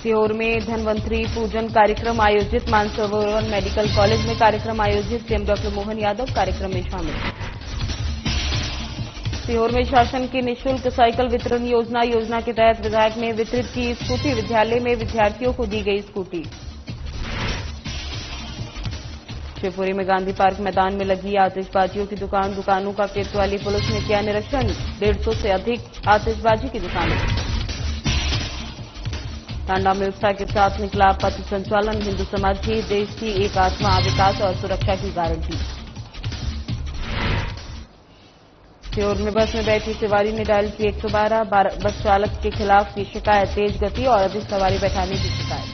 सीहोर में धन्वंतरी पूजन कार्यक्रम आयोजित। मानसरोवर मेडिकल कॉलेज में कार्यक्रम आयोजित। सीएम डॉक्टर मोहन यादव कार्यक्रम में शामिल। सीहोर में शासन की निःशुल्क साइकिल वितरण योजना के तहत विधायक ने वितरित की स्कूटी। विद्यालय में विद्यार्थियों को दी गई स्कूटी। शिवपुरी में गांधी पार्क मैदान में लगी आतिशबाजियों की दुकानों का कोतवाली पुलिस ने किया निरीक्षण। 150 से अधिक आतिशबाजी की दुकानें। टांडा में उत्साह के साथ निकला पथ संचालन। हिंदू समाज की देश की एक आत्मा, विकास और सुरक्षा की गारंटी। सीहोर में बस में बैठी सवारी ने डायल की 112। बस चालक के खिलाफ की शिकायत। तेज गति और अधिक सवारी बैठाने की शिकायत।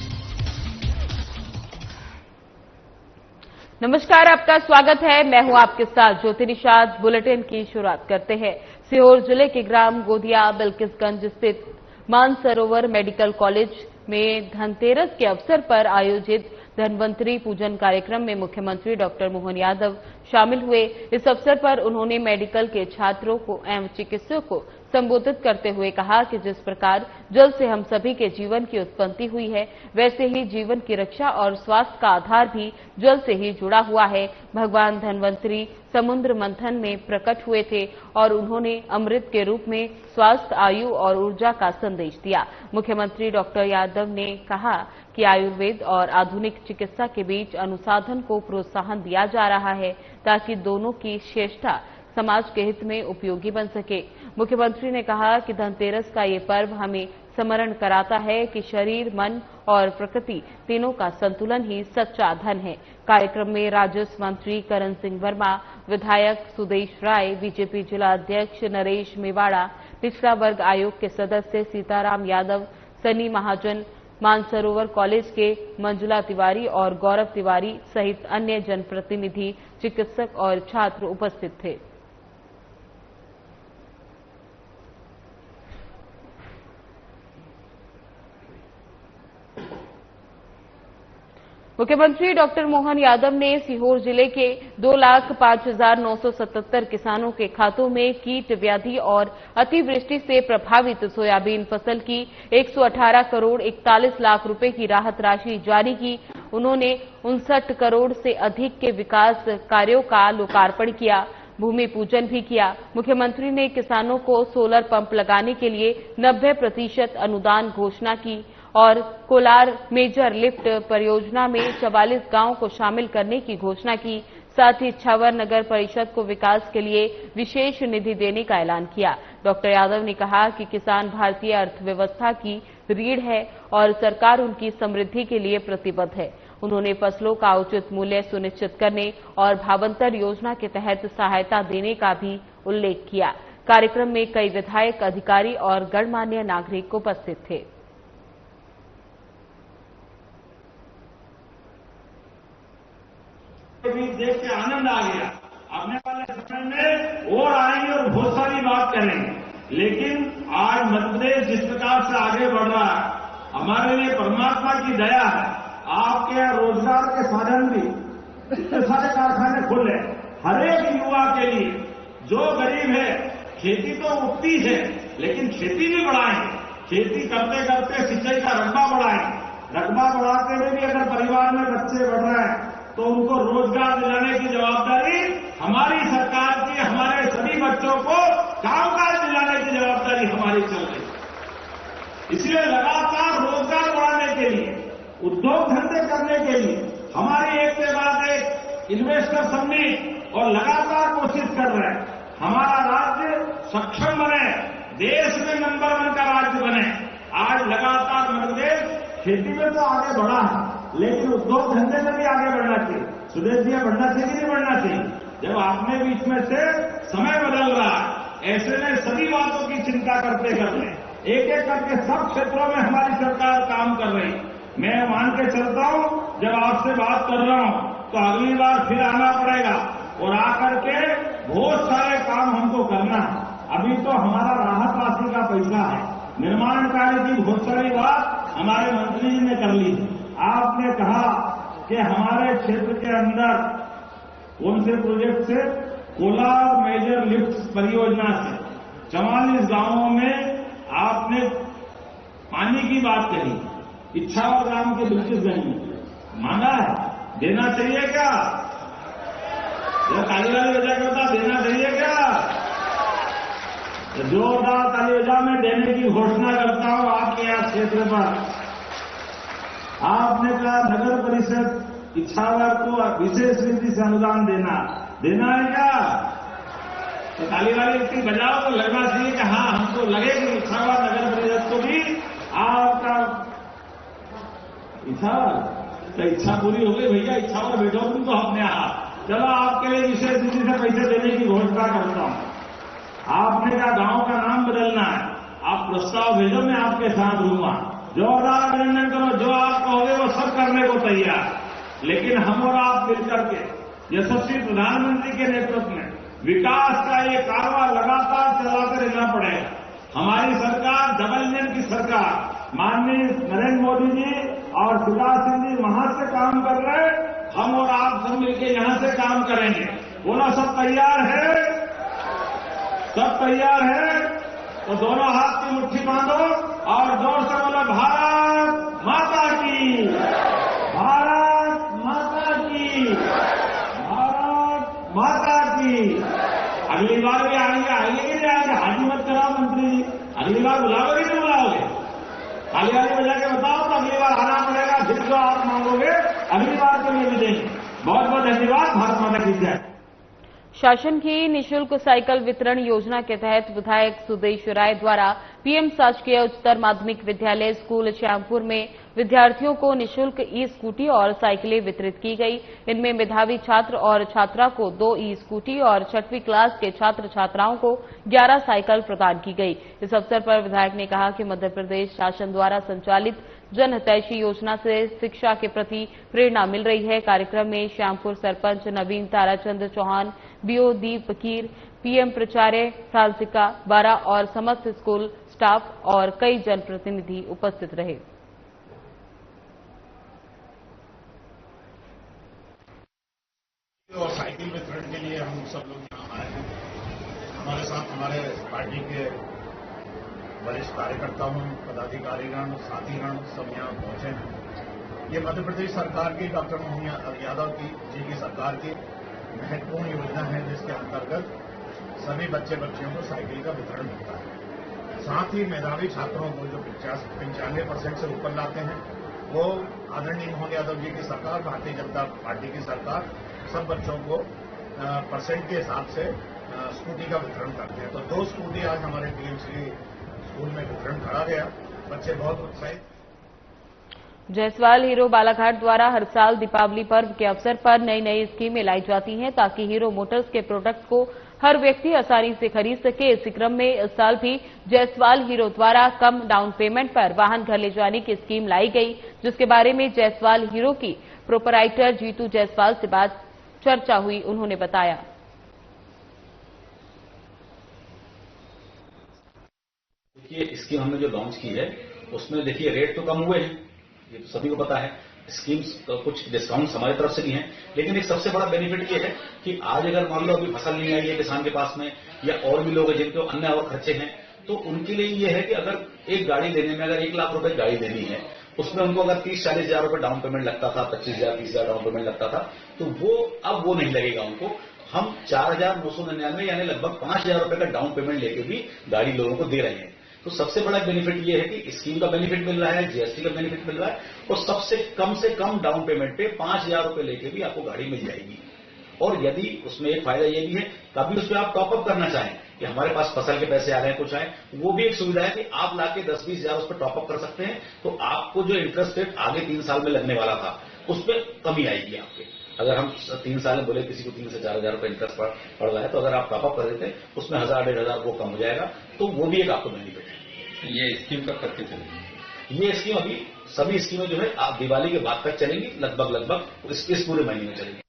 नमस्कार, आपका स्वागत है। मैं हूं आपके साथ ज्योति निषाद। बुलेटिन की शुरुआत करते हैं। सीहोर जिले के ग्राम गोदिया बिल्किसगंज स्थित मानसरोवर मेडिकल कॉलेज में धनतेरस के अवसर पर आयोजित धन्वंतरी पूजन कार्यक्रम में मुख्यमंत्री डॉक्टर मोहन यादव शामिल हुए। इस अवसर पर उन्होंने मेडिकल के छात्रों को एवं चिकित्सकों को संबोधित करते हुए कहा कि जिस प्रकार जल से हम सभी के जीवन की उत्पत्ति हुई है, वैसे ही जीवन की रक्षा और स्वास्थ्य का आधार भी जल से ही जुड़ा हुआ है। भगवान धन्वंतरी समुद्र मंथन में प्रकट हुए थे और उन्होंने अमृत के रूप में स्वास्थ्य, आयु और ऊर्जा का संदेश दिया। मुख्यमंत्री डॉक्टर यादव ने कहा कि आयुर्वेद और आधुनिक चिकित्सा के बीच अनुसंधान को प्रोत्साहन दिया जा रहा है ताकि दोनों की श्रेष्ठता समाज के हित में उपयोगी बन सके। मुख्यमंत्री ने कहा कि धनतेरस का ये पर्व हमें स्मरण कराता है कि शरीर, मन और प्रकृति तीनों का संतुलन ही सच्चा धन है। कार्यक्रम में राजस्व मंत्री करण सिंह वर्मा, विधायक सुदेश राय, बीजेपी जिला अध्यक्ष नरेश मेवाड़ा, पिछड़ा वर्ग आयोग के सदस्य सीताराम यादव, सनी महाजन, मानसरोवर कॉलेज के मंजुला तिवारी और गौरव तिवारी सहित अन्य जनप्रतिनिधि, चिकित्सक और छात्र उपस्थित थे। मुख्यमंत्री डॉक्टर मोहन यादव ने सीहोर जिले के 2,05,977 किसानों के खातों में कीट, व्याधि और अतिवृष्टि से प्रभावित सोयाबीन फसल की 118 करोड़ 41 लाख रुपए की राहत राशि जारी की। उन्होंने 59 करोड़ से अधिक के विकास कार्यों का लोकार्पण किया, भूमि पूजन भी किया। मुख्यमंत्री ने किसानों को सोलर पंप लगाने के लिए 90% अनुदान घोषणा की और कोलार मेजर लिफ्ट परियोजना में 44 गांवों को शामिल करने की घोषणा की। साथ ही छावर नगर परिषद को विकास के लिए विशेष निधि देने का ऐलान किया। डॉक्टर यादव ने कहा कि किसान भारतीय अर्थव्यवस्था की रीढ़ है और सरकार उनकी समृद्धि के लिए प्रतिबद्ध है। उन्होंने फसलों का उचित मूल्य सुनिश्चित करने और भावांतर योजना के तहत सहायता देने का भी उल्लेख किया। कार्यक्रम में कई विधायक, अधिकारी और गणमान्य नागरिक उपस्थित थे। देख के आनंद आ गया। आने वाले समय में और आएंगे और बहुत सारी बात करेंगे, लेकिन आज मध्य प्रदेश जिस प्रकार से आगे बढ़ रहा है, हमारे लिए परमात्मा की दया है। आपके रोजगार के साधन भी इतने सारे कारखाने खुले, हर एक युवा के लिए। जो गरीब है, खेती तो उगती है, लेकिन खेती भी बढ़ाएं। खेती करते करते सिंचाई का रकबा बढ़ाएं। रकबा बढ़ाते हुए भी अगर परिवार में बच्चे बढ़ रहे हैं तो उनको रोजगार दिलाने की जवाबदारी हमारी सरकार की। हमारे सभी बच्चों को कामकाज दिलाने की जवाबदारी हमारी चल रही है। इसलिए लगातार रोजगार बढ़ाने के लिए, उद्योग धंधे करने के लिए हमारी एक के बाद एक इन्वेस्टर समिट और लगातार कोशिश कर रहे हैं। हमारा राज्य सक्षम बने, देश में नंबर 1 का राज्य बने। आज लगातार मध्य प्रदेश खेती में तो आगे बढ़ा है, लेकिन उद्योग धंधे में भी आगे बढ़ना चाहिए। सुदेश जी, बढ़ना चाहिए कि नहीं बढ़ना चाहिए? जब आपने बीच में से समय बदल रहा है, ऐसे में सभी बातों की चिंता करते करते एक एक करके सब क्षेत्रों में हमारी सरकार काम कर रही। मैं मान के चलता हूं, जब आपसे बात कर रहा हूं तो अगली बार फिर आना पड़ेगा और आकर के बहुत सारे काम हमको करना है। अभी तो हमारा राहत राशि का पैसा है, निर्माण कार्य की बहुत सारी बात हमारे मंत्री जी ने कर ली। आपने कहा कि हमारे क्षेत्र के अंदर कौन से प्रोजेक्ट से, कोलार मेजर लिफ्ट परियोजना से 44 गांवों में आपने पानी की बात कही। इच्छावर ग्राम के बिल्किसगंज में मांगा है, देना चाहिए क्या? यह ताली वाली वजह करता देना चाहिए क्या? तो जोरदार ताली वजह में देने की घोषणा करता हूं आपके यहाँ क्षेत्र पर। आपने कहा नगर परिषद इच्छावर को विशेष रीति से अनुदान देना है क्या? तो ताली वाली इतनी बजाओ तो लगना चाहिए कि हाँ हमको लगे कि इच्छावर नगर परिषद को भी आपका इच्छा पूरी हो गई भैया, इच्छावर बैठो तुम तो अपने यहाँ। चलो आपके लिए विशेष रीति से पैसे देने की घोषणा करता हूं। आपने कहा गांव का नाम बदलना है, आप प्रस्ताव भेजो, मैं आपके साथ रहूंगा। जोरदार अभिनंदन करो, जो आप कहोगे वो सब करने को तैयार। लेकिन हम और आप मिलकर के यशस्वी प्रधानमंत्री के नेतृत्व में विकास का ये कारवां लगातार चलाते रहना पड़ेगा। हमारी सरकार डबल इंजन की सरकार, माननीय नरेंद्र मोदी जी और शिवराज सिंह जी वहां से काम कर रहे हैं, हम और आप सब मिलकर यहां से काम करेंगे। बोला सब तैयार है? सब तैयार है? तो दोनों हाथ की मुट्ठी बांधो और जोर से बोलो भारत माता की, भारत माता की, भारत माता की। अगली बार भी आएंगे कि नहीं आएंगे? हाजी मत कराओ मंत्री जी, अगली बार बुलाओगे कि नहीं बुलाओगे? खाली वाली बजा के बताओ तो अगली बार आना पड़ेगा, फिर जो आप मांगोगे अगली बार के लिए भी देंगे। बहुत बहुत धन्यवाद। भारत माता की जय। शासन की निःशुल्क साइकिल वितरण योजना के तहत विधायक सुदेश राय द्वारा पीएम शासकीय उच्चतर माध्यमिक विद्यालय स्कूल श्यामपुर में विद्यार्थियों को निःशुल्क ई स्कूटी और साइकिलें वितरित की गई। इनमें मेधावी छात्र और छात्रा को 2 ई स्कूटी और 6वीं क्लास के छात्र छात्राओं को 11 साइकिल प्रदान की गई। इस अवसर पर विधायक ने कहा कि मध्य प्रदेश शासन द्वारा संचालित जन हितैषी योजना से शिक्षा के प्रति प्रेरणा मिल रही है। कार्यक्रम में श्यामपुर सरपंच नवीन ताराचंद चौहान, बीओ दीप फकीर, पीएम प्राचार्य फ्रांसिका बारा और समस्त स्कूल स्टाफ और कई जनप्रतिनिधि उपस्थित रहे। और साइकिल वितरण के लिए हम सब लोग यहाँ आए हैं। हमारे साथ हमारे पार्टी के वरिष्ठ कार्यकर्ताओं, पदाधिकारीगण, साथीगण सब यहाँ पहुंचे हैं। ये मध्य प्रदेश सरकार की डॉक्टर मोहन यादव जी की सरकार की महत्वपूर्ण योजना है, जिसके अंतर्गत सभी बच्चियों को साइकिल का वितरण होता है। साथ ही मेधावी छात्रों को जो 95% से ऊपर लाते हैं, वो आदरणीय मोहन यादव जी की सरकार, भारतीय जनता पार्टी की सरकार सब बच्चों को परसेंट के हिसाब से स्कूटी का वितरण करते हैं। तो 2 स्कूटी आज हमारे टीएमसी स्कूल में वितरण करा गया। बच्चे बहुत उत्साहित। जयसवाल हीरो बालाघाट द्वारा हर साल दीपावली पर्व के अवसर पर नई नई स्कीमें लाई जाती हैं ताकि हीरो मोटर्स के प्रोडक्ट्स को हर व्यक्ति आसानी से खरीद सके। इसी क्रम में इस साल भी जयसवाल हीरो द्वारा कम डाउन पेमेंट पर वाहन घर ले जाने की स्कीम लाई गई, जिसके बारे में जयसवाल हीरो की प्रोपराइटर जीतू जायसवाल से बात चर्चा हुई। उन्होंने बताया, देखिए स्कीम हमने जो लॉन्च की है उसमें देखिए रेट तो कम हुए हैं, ये तो सभी को पता है। स्कीम्स कुछ डिस्काउंट्स हमारी तरफ से भी हैं, लेकिन एक सबसे बड़ा बेनिफिट ये है कि आज अगर मान लो अभी फसल नहीं आई है किसान के पास में, या और भी लोग हैं जिनके अन्य और खर्चे हैं, तो उनके लिए ये है कि अगर एक गाड़ी लेने में अगर 1 लाख रुपए गाड़ी देनी है, उसमें उनको अगर 30-40 हजार रुपए डाउन पेमेंट लगता था, 25,000-30,000 डाउन पेमेंट लगता था, तो वो अब वो नहीं लगेगा उनको। हम 4,999 यानी लगभग 5,000 रुपए का डाउन पेमेंट लेके भी गाड़ी लोगों को दे रहे हैं। तो सबसे बड़ा बेनिफिट ये है कि स्कीम का बेनिफिट मिल रहा है, जीएसटी का बेनिफिट मिल रहा है, और सबसे कम डाउन पेमेंट पे 5,000 रुपए लेके भी आपको गाड़ी मिल जाएगी। और यदि उसमें एक फायदा ये भी है, कभी उसमें आप टॉपअप करना चाहें कि हमारे पास फसल के पैसे आ रहे हैं कुछ आए, वो भी एक सुविधा है कि आप लाके 10-20 हजार उस पर टॉपअप कर सकते हैं। तो आपको जो इंटरेस्ट रेट आगे 3 साल में लगने वाला था उसमें कमी आएगी आपके। अगर हम 3 साल में बोले किसी को 3 से 4 हजार रुपए इंटरेस्ट पड़ रहा है, तो अगर आप टॉपअप कर देते हैं उसमें 1,000-1,500 वो कम हो जाएगा, तो वो भी एक आपको बेनिफिट है। ये स्कीम कब तक चलेगी? ये स्कीम अभी सभी स्कीमें जो है आप दिवाली के बाद तक चलेंगी, लगभग इस पूरे महीने में चलेंगी।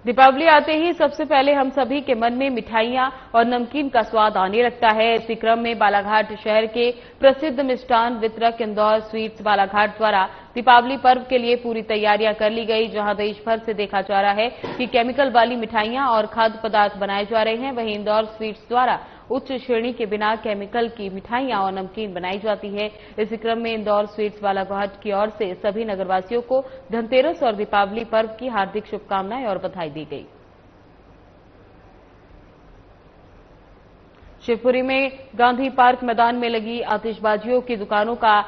दीपावली आते ही सबसे पहले हम सभी के मन में मिठाइयां और नमकीन का स्वाद आने लगता है। इसी क्रम में बालाघाट शहर के प्रसिद्ध मिष्ठान वितरक इंदौर स्वीट्स बालाघाट द्वारा दीपावली पर्व के लिए पूरी तैयारियां कर ली गई। जहां देश भर से देखा जा रहा है कि केमिकल वाली मिठाइयां और खाद्य पदार्थ बनाए जा रहे हैं, वहीं इंदौर स्वीट्स द्वारा उच्च श्रेणी के बिना केमिकल की मिठाइयां और नमकीन बनाई जाती है। इसी क्रम में इंदौर स्वीट्स बालाघाट की ओर से सभी नगरवासियों को धनतेरस और दीपावली पर्व की हार्दिक शुभकामनाएं और बधाई दी गई। शिवपुरी में गांधी पार्क मैदान में लगी आतिशबाजियों की दुकानों का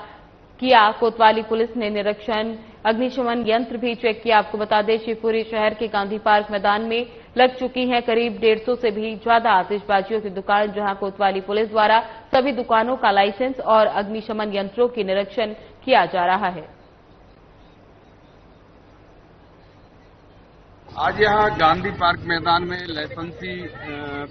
किया कोतवाली पुलिस ने निरीक्षण, अग्निशमन यंत्र भी चेक किया। आपको बता दें, शिवपुरी शहर के गांधी पार्क मैदान में लग चुकी हैं करीब 150 से भी ज्यादा आतिशबाजियों की दुकान, जहां कोतवाली पुलिस द्वारा सभी दुकानों का लाइसेंस और अग्निशमन यंत्रों की निरीक्षण किया जा रहा है। आज यहाँ गांधी पार्क मैदान में लाइसेंसी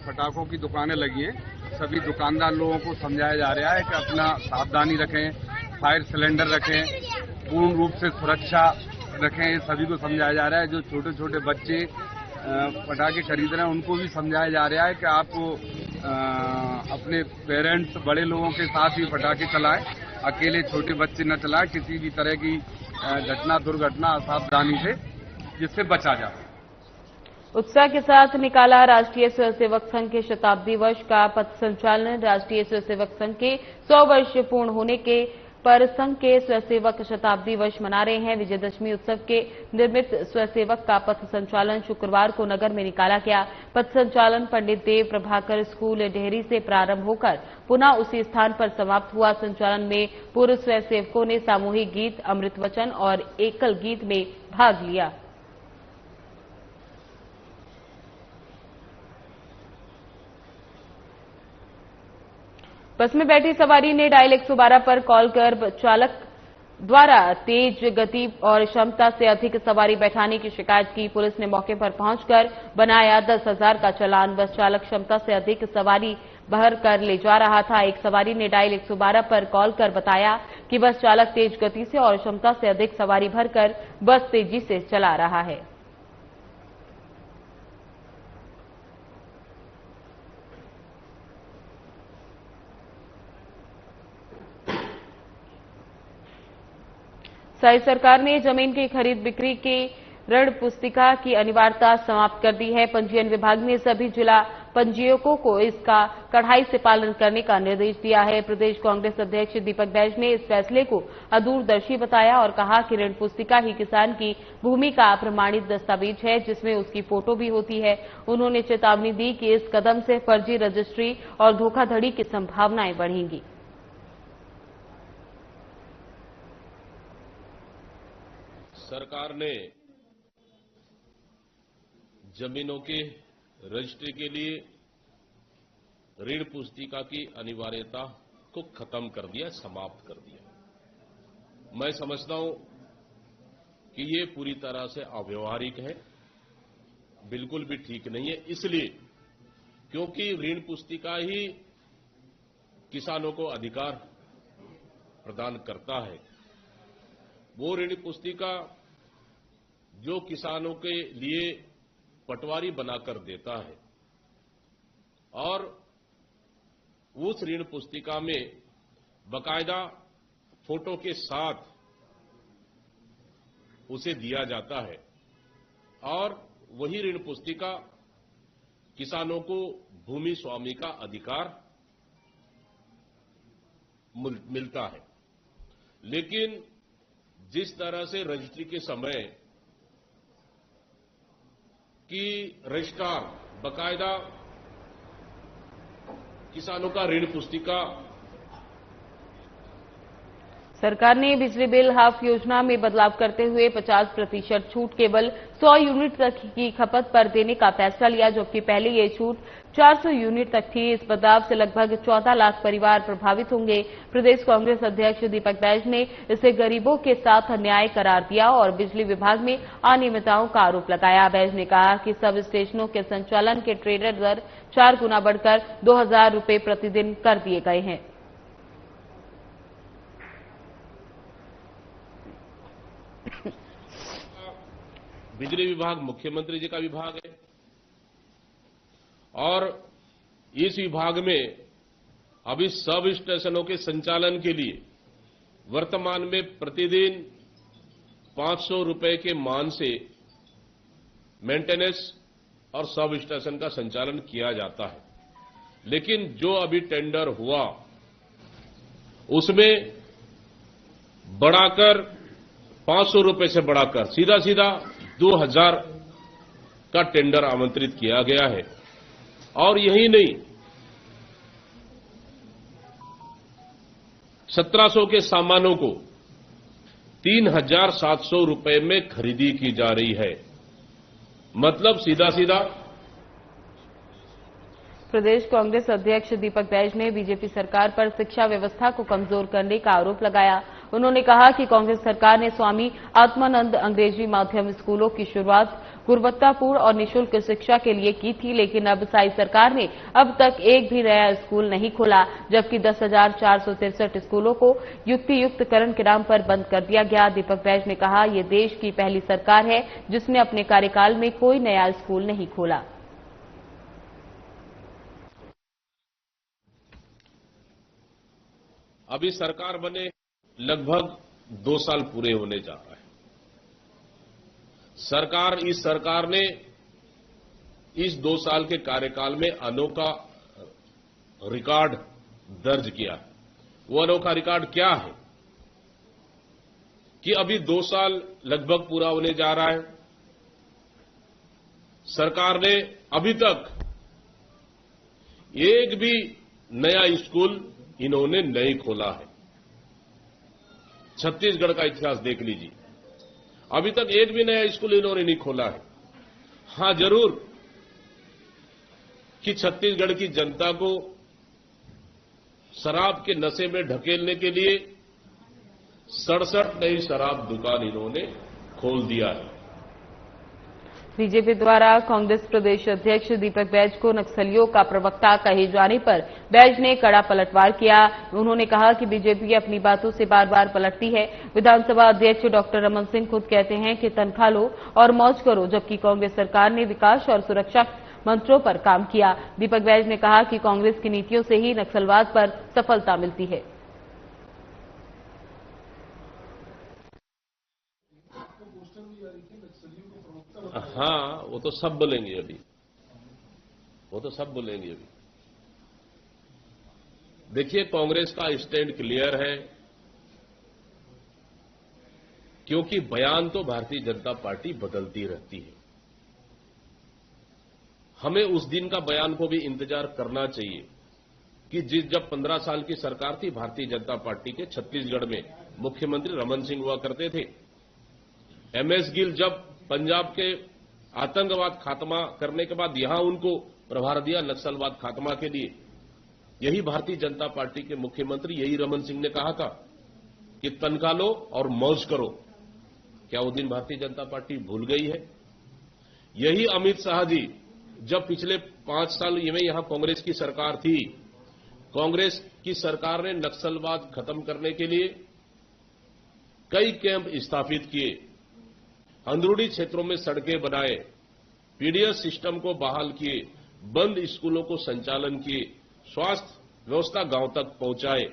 पटाखों की दुकानें लगी हैं। सभी दुकानदार लोगों को समझाया जा रहा है कि अपना सावधानी रखें, फायर सिलेंडर रखें, पूर्ण रूप से सुरक्षा रखें। सभी को समझाया जा रहा है। जो छोटे छोटे बच्चे पटाखे खरीद रहे हैं उनको भी समझाया जा रहा है कि आप अपने पेरेंट्स, बड़े लोगों के साथ ही पटाखे चलाएं, अकेले छोटे बच्चे न चलाएं। किसी भी तरह की घटना, दुर्घटना असावधानी से जिससे बचा जाए। उत्साह के साथ निकाला राष्ट्रीय स्वयंसेवक संघ के शताब्दी वर्ष का पथ संचालन। राष्ट्रीय स्वयंसेवक संघ के 100 वर्ष पूर्ण होने के पर संघ के स्वयंसेवक शताब्दी वर्ष मना रहे हैं। विजयदशमी उत्सव के निर्मित स्वयंसेवक का पथ संचालन शुक्रवार को नगर में निकाला गया। पथ संचालन पंडित देव प्रभाकर स्कूल डेहरी से प्रारंभ होकर पुनः उसी स्थान पर समाप्त हुआ। संचालन में पूर्व स्वयंसेवकों ने सामूहिक गीत, अमृत वचन और एकल गीत में भाग लिया। बस में बैठी सवारी ने डायल 112 पर कॉल कर चालक द्वारा तेज गति और क्षमता से अधिक सवारी बैठाने की शिकायत की। पुलिस ने मौके पर पहुंचकर बनाया 10,000 का चालान। बस चालक क्षमता से अधिक सवारी भर कर ले जा रहा था। एक सवारी ने डायल 112 पर कॉल कर बताया कि बस चालक तेज गति से और क्षमता से अधिक सवारी भरकर बस तेजी से चला रहा है। राज्य सरकार ने जमीन की खरीद बिक्री की ऋण पुस्तिका की अनिवार्यता समाप्त कर दी है। पंजीयन विभाग ने सभी जिला पंजीयकों को इसका कड़ाई से पालन करने का निर्देश दिया है। प्रदेश कांग्रेस अध्यक्ष दीपक बैज ने इस फैसले को अदूरदर्शी बताया और कहा कि ऋण पुस्तिका ही किसान की भूमि का प्रमाणित दस्तावेज है, जिसमें उसकी फोटो भी होती है। उन्होंने चेतावनी दी कि इस कदम से फर्जी रजिस्ट्री और धोखाधड़ी की संभावनाएं बढ़ेंगी। सरकार ने जमीनों के रजिस्ट्री के लिए ऋण पुस्तिका की अनिवार्यता को खत्म कर दिया, समाप्त कर दिया। मैं समझता हूं कि ये पूरी तरह से अव्यावहारिक है, बिल्कुल भी ठीक नहीं है। इसलिए क्योंकि ऋण पुस्तिका ही किसानों को अधिकार प्रदान करता है। वो ऋण पुस्तिका जो किसानों के लिए पटवारी बनाकर देता है और उस ऋण पुस्तिका में बकायदा फोटो के साथ उसे दिया जाता है और वही ऋण पुस्तिका किसानों को भूमि स्वामी का अधिकार मिलता है। लेकिन जिस तरह से रजिस्ट्री के समय कि रजिस्ट्रार बकायदा किसानों का ऋण पुस्तिका। सरकार ने बिजली बिल हाफ योजना में बदलाव करते हुए 50% छूट केवल 100 यूनिट तक की खपत पर देने का फैसला लिया, जबकि पहले ये छूट 400 यूनिट तक थी। इस बदलाव से लगभग 14 लाख परिवार प्रभावित होंगे। प्रदेश कांग्रेस अध्यक्ष दीपक बैज ने इसे गरीबों के साथ अन्याय करार दिया और बिजली विभाग में अनियमितताओं का आरोप लगाया। बैज ने कहा कि सब स्टेशनों के संचालन के ट्रेडर दर 4 गुना बढ़कर 2,000 रुपये प्रतिदिन कर दिए गए हैं। बिजली विभाग मुख्यमंत्री जी का विभाग है और इस विभाग में अभी सब स्टेशनों के संचालन के लिए वर्तमान में प्रतिदिन 500 रुपए के मान से मेंटेनेंस और सब स्टेशन का संचालन किया जाता है। लेकिन जो अभी टेंडर हुआ उसमें बढ़ाकर 500 रुपए से बढ़ाकर सीधा सीधा 2000 का टेंडर आमंत्रित किया गया है। और यही नहीं, 1700 के सामानों को 3700 रुपए में खरीदी की जा रही है। मतलब सीधा सीधा प्रदेश कांग्रेस अध्यक्ष दीपक बैज ने बीजेपी सरकार पर शिक्षा व्यवस्था को कमजोर करने का आरोप लगाया। उन्होंने कहा कि कांग्रेस सरकार ने स्वामी आत्मानंद अंग्रेजी माध्यम स्कूलों की शुरुआत गुणवत्तापूर्ण और निःशुल्क शिक्षा के लिए की थी, लेकिन अब साई सरकार ने अब तक एक भी नया स्कूल नहीं खोला, जबकि 10,463 स्कूलों को युक्तियुक्तकरण के नाम पर बंद कर दिया गया। दीपक बैज ने कहा, ये देश की पहली सरकार है जिसने अपने कार्यकाल में कोई नया स्कूल नहीं खोला। अभी सरकार बने लगभग 2 साल पूरे होने जा रहा है। इस सरकार ने इस 2 साल के कार्यकाल में अनोखा रिकॉर्ड दर्ज किया। वो अनोखा रिकॉर्ड क्या है कि अभी 2 साल लगभग पूरा होने जा रहा है। सरकार ने अभी तक एक भी नया स्कूल इन्होंने नहीं खोला है। छत्तीसगढ़ का इतिहास देख लीजिए, अभी तक एक भी नया स्कूल इन्होंने नहीं खोला है। हां, जरूर कि छत्तीसगढ़ की जनता को शराब के नशे में ढकेलने के लिए 67 नई शराब दुकान इन्होंने खोल दिया है। बीजेपी द्वारा कांग्रेस प्रदेश अध्यक्ष दीपक बैज को नक्सलियों का प्रवक्ता कहे जाने पर बैज ने कड़ा पलटवार किया। उन्होंने कहा कि बीजेपी अपनी बातों से बार बार पलटती है। विधानसभा अध्यक्ष डॉक्टर रमन सिंह खुद कहते हैं कि तनख्वाह लो और मौज करो, जबकि कांग्रेस सरकार ने विकास और सुरक्षा मंत्रों पर काम किया। दीपक बैज ने कहा कि कांग्रेस की नीतियों से ही नक्सलवाद पर सफलता मिलती है। हाँ, वो तो सब बोलेंगे अभी, देखिए, कांग्रेस का स्टैंड क्लियर है, क्योंकि बयान तो भारतीय जनता पार्टी बदलती रहती है। हमें उस दिन का बयान को भी इंतजार करना चाहिए कि जब 15 साल की सरकार थी भारतीय जनता पार्टी के, छत्तीसगढ़ में मुख्यमंत्री रमन सिंह हुआ करते थे। एमएस गिल जब पंजाब के आतंकवाद खात्मा करने के बाद यहां उनको प्रभार दिया नक्सलवाद खात्मा के लिए, यही भारतीय जनता पार्टी के मुख्यमंत्री, यही रमन सिंह ने कहा था कि तनख्वाह लो और मौज करो। क्या वो दिन भारतीय जनता पार्टी भूल गई है? यही अमित शाह जी जब पिछले 5 साल में यहां कांग्रेस की सरकार थी, कांग्रेस की सरकार ने नक्सलवाद खत्म करने के लिए कई कैंप स्थापित किए, अंदरूनी क्षेत्रों में सड़कें बनाए, पीडीएस सिस्टम को बहाल किए, बंद स्कूलों को संचालन किए, स्वास्थ्य व्यवस्था गांव तक पहुंचाए।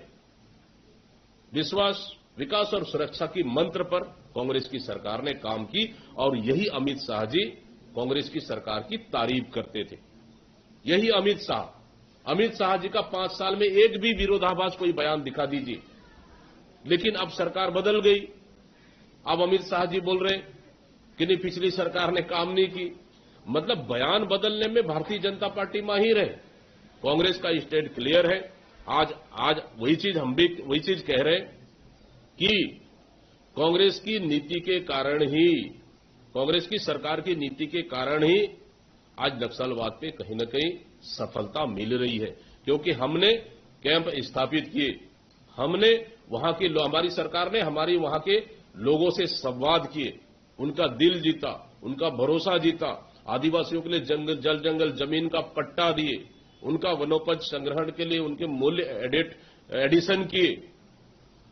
विश्वास, विकास और सुरक्षा की मंत्र पर कांग्रेस की सरकार ने काम की और यही अमित शाह जी कांग्रेस की सरकार की तारीफ करते थे। यही अमित शाह जी का 5 साल में एक भी विरोधाभास कोई बयान दिखा दीजिए। लेकिन अब सरकार बदल गई, अब अमित शाह जी बोल रहे कि नहीं, पिछली सरकार ने काम नहीं की। मतलब बयान बदलने में भारतीय जनता पार्टी माहिर है। कांग्रेस का स्टैंड क्लियर है। आज वही चीज कह रहे हैं कि कांग्रेस की नीति के कारण ही, कांग्रेस की सरकार की नीति के कारण ही आज नक्सलवाद पे कहीं न कहीं सफलता मिल रही है, क्योंकि हमने कैंप स्थापित किए, हमने वहां के, हमारी सरकार ने हमारी वहां के लोगों से संवाद किए, उनका दिल जीता, उनका भरोसा जीता, आदिवासियों के लिए जल जंगल जमीन का पट्टा दिए, उनका वनोपज संग्रहण के लिए उनके मूल्य एडिशन किए,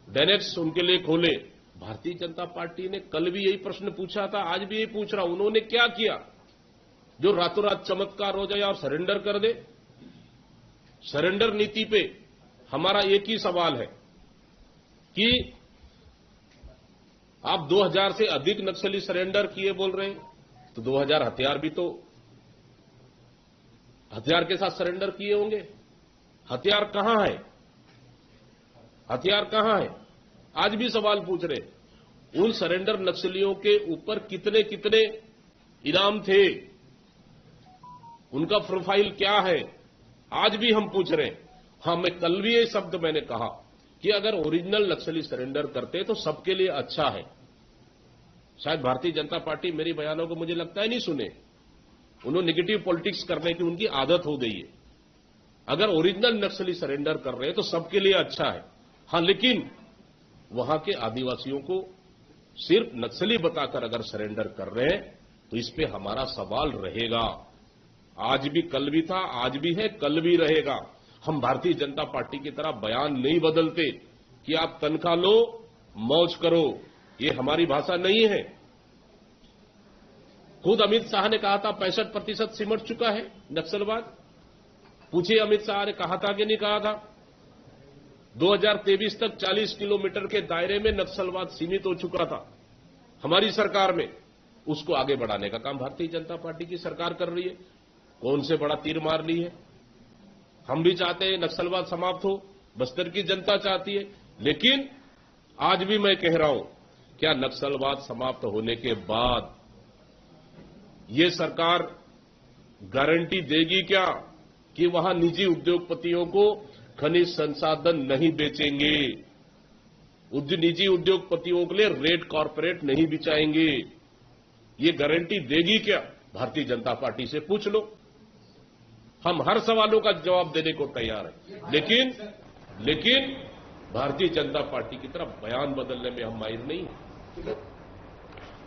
डेनेक्स उनके लिए खोले। भारतीय जनता पार्टी ने कल भी यही प्रश्न पूछा था, आज भी यही पूछ रहा, उन्होंने क्या किया जो रातों रात चमत्कार हो जाए और सरेंडर कर दे? सरेंडर नीति पे हमारा एक ही सवाल है कि आप 2000 से अधिक नक्सली सरेंडर किए बोल रहे हैं, तो 2000 हथियार भी तो हथियार के साथ सरेंडर किए होंगे। हथियार कहां है? हथियार कहां है? आज भी सवाल पूछ रहे। उन सरेंडर नक्सलियों के ऊपर कितने कितने इनाम थे, उनका प्रोफाइल क्या है, आज भी हम पूछ रहे हैं। हां, मैं कल भी ये शब्द मैंने कहा कि अगर ओरिजिनल नक्सली सरेंडर करते तो सबके लिए अच्छा है। शायद भारतीय जनता पार्टी मेरी बयानों को मुझे लगता है नहीं सुने। उन्होंने नेगेटिव पॉलिटिक्स करने की उनकी आदत हो गई है। अगर ओरिजिनल नक्सली सरेंडर कर रहे हैं तो सबके लिए अच्छा है। हां, लेकिन वहां के आदिवासियों को सिर्फ नक्सली बताकर अगर सरेंडर कर रहे हैं तो इस पे हमारा सवाल रहेगा। आज भी, कल भी था, आज भी है, कल भी रहेगा। हम भारतीय जनता पार्टी की तरह बयान नहीं बदलते कि आप तनख्वाह लो, मौज करो, ये हमारी भाषा नहीं है। खुद अमित शाह ने कहा था 65% सिमट चुका है नक्सलवाद। पूछिए अमित शाह ने कहा था कि नहीं कहा था? 2023 तक 40 किलोमीटर के दायरे में नक्सलवाद सीमित हो चुका था हमारी सरकार में। उसको आगे बढ़ाने का काम भारतीय जनता पार्टी की सरकार कर रही है। कौन से बड़ा तीर मार ली है? हम भी चाहते हैं नक्सलवाद समाप्त हो, बस्तर की जनता चाहती है, लेकिन आज भी मैं कह रहा हूं, क्या नक्सलवाद समाप्त होने के बाद ये सरकार गारंटी देगी क्या कि वहां निजी उद्योगपतियों को खनिज संसाधन नहीं बेचेंगे, निजी उद्योगपतियों के लिए रेड कॉर्पोरेट नहीं बिचाएंगे? ये गारंटी देगी क्या? भारतीय जनता पार्टी से पूछ लो। हम हर सवालों का जवाब देने को तैयार हैं, लेकिन भारतीय जनता पार्टी की तरफ बयान बदलने में हम माहिर नहीं हैं।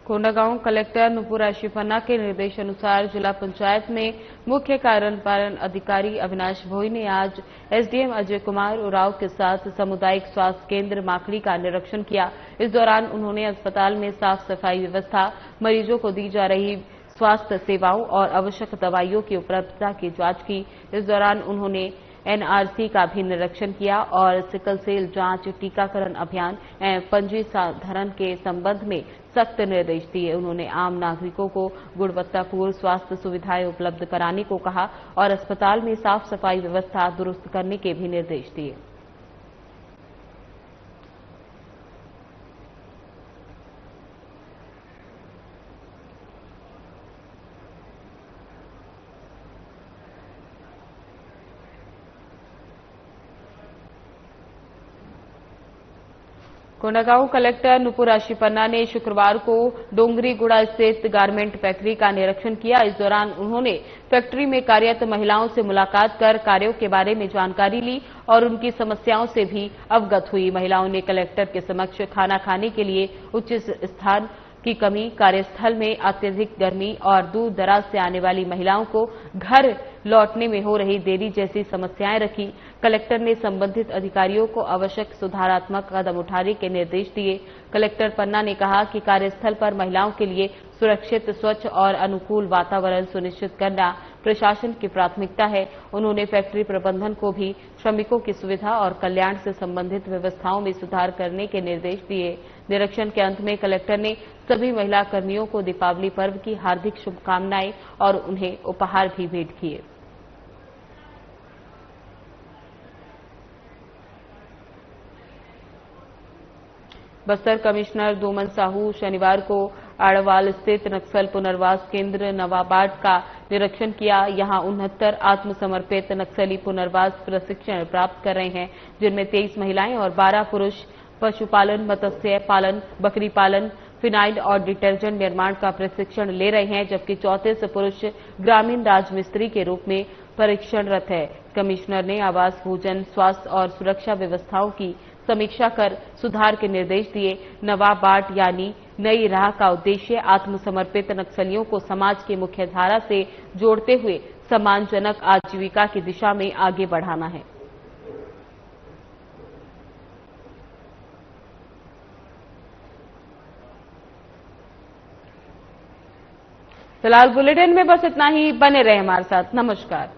कोंडागांव कलेक्टर नुपुर पन्ना के निर्देशानुसार जिला पंचायत में मुख्य कार्यपालन अधिकारी अविनाश भोई ने आज एसडीएम अजय कुमार उरांव के साथ सामुदायिक स्वास्थ्य केंद्र माखड़ी का निरीक्षण किया। इस दौरान उन्होंने अस्पताल में साफ सफाई व्यवस्था, मरीजों को दी जा रही स्वास्थ्य सेवाओं और आवश्यक दवाइयों की उपलब्धता की जांच की। इस दौरान उन्होंने एनआरसी का भी निरीक्षण किया और सिकल सेल जांच, टीकाकरण अभियान एवं पंजीकरण के संबंध में सख्त निर्देश दिए। उन्होंने आम नागरिकों को गुणवत्तापूर्ण स्वास्थ्य सुविधाएं उपलब्ध कराने को कहा और अस्पताल में साफ सफाई व्यवस्था दुरुस्त करने के भी निर्देश दिए। कोंडागांव कलेक्टर नुपुर पन्ना ने शुक्रवार को डोंगरीगुड़ा स्थित गारमेंट फैक्ट्री का निरीक्षण किया। इस दौरान उन्होंने फैक्ट्री में कार्यरत महिलाओं से मुलाकात कर कार्यों के बारे में जानकारी ली और उनकी समस्याओं से भी अवगत हुई। महिलाओं ने कलेक्टर के समक्ष खाना खाने के लिए उचित स्थान की कमी, कार्यस्थल में अत्यधिक गर्मी और दूर दराज से आने वाली महिलाओं को घर लौटने में हो रही देरी जैसी समस्याएं रखी। कलेक्टर ने संबंधित अधिकारियों को आवश्यक सुधारात्मक कदम उठाने के निर्देश दिए। कलेक्टर पन्ना ने कहा कि कार्यस्थल पर महिलाओं के लिए सुरक्षित, स्वच्छ और अनुकूल वातावरण सुनिश्चित करना प्रशासन की प्राथमिकता है। उन्होंने फैक्ट्री प्रबंधन को भी श्रमिकों की सुविधा और कल्याण से संबंधित व्यवस्थाओं में सुधार करने के निर्देश दिए। निरीक्षण के अंत में कलेक्टर ने सभी महिला कर्मियों को दीपावली पर्व की हार्दिक शुभकामनाएं और उन्हें उपहार भी भेंट किए। बस्तर कमिश्नर डोमन साहू शनिवार को आड़वाल स्थित नक्सल पुनर्वास केंद्र नवाबाट का निरीक्षण किया। यहां 69 आत्मसमर्पित नक्सली पुनर्वास प्रशिक्षण प्राप्त कर रहे हैं, जिनमें 23 महिलाएं और 12 पुरुष पशुपालन, मत्स्य पालन, बकरी पालन, फिनाइल और डिटर्जेंट निर्माण का प्रशिक्षण ले रहे हैं, जबकि 34 पुरुष ग्रामीण राजमिस्त्री के रूप में प्रशिक्षणरत है। कमिश्नर ने आवास, भोजन, स्वास्थ्य और सुरक्षा व्यवस्थाओं की समीक्षा कर सुधार के निर्देश दिए। नवाबाट यानी नई राह का उद्देश्य आत्मसमर्पित नक्सलियों को समाज की मुख्य धारा से जोड़ते हुए सम्मानजनक आजीविका की दिशा में आगे बढ़ाना है। फिलहाल बुलेटिन में बस इतना ही। बने रहे हमारे साथ। नमस्कार।